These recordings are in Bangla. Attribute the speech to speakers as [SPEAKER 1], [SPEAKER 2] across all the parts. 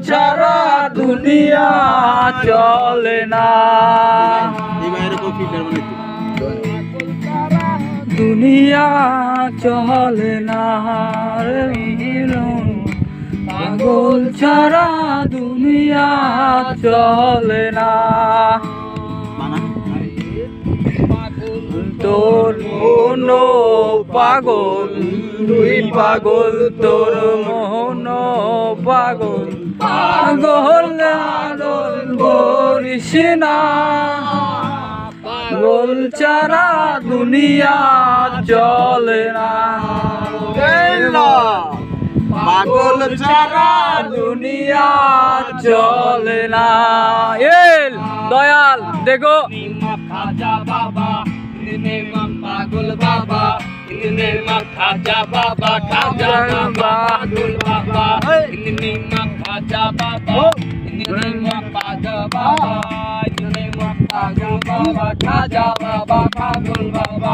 [SPEAKER 1] ছাড়া দুনিয়া চলে না, দুনিয়া চলে না রে মিলন, পাগল ছাড়া দুনিয়া চলে না। তোর মন পাগল, তুই পাগল, তোর মন পাগল, পাগল আদর করিস না, পাগল ছাড়া দুনিয়া চলে না, পাগল ছাড়া দুনিয়া চলে না। এল দয়াল দেখো খাজা বাবা, পাগল বাবা, খাজা বাবা, খাজা বাবা, পাগল বাবা, খাজা বাবা, খাজা বাবা, খাজা বাবা, পাগল বাবা।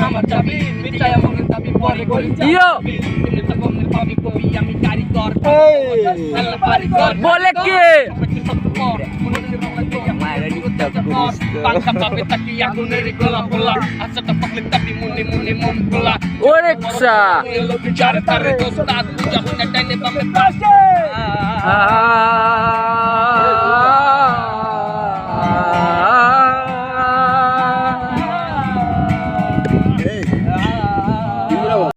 [SPEAKER 1] আমার চাবি মিটাই মনে দাবি পরে গলি বলে কে ওরে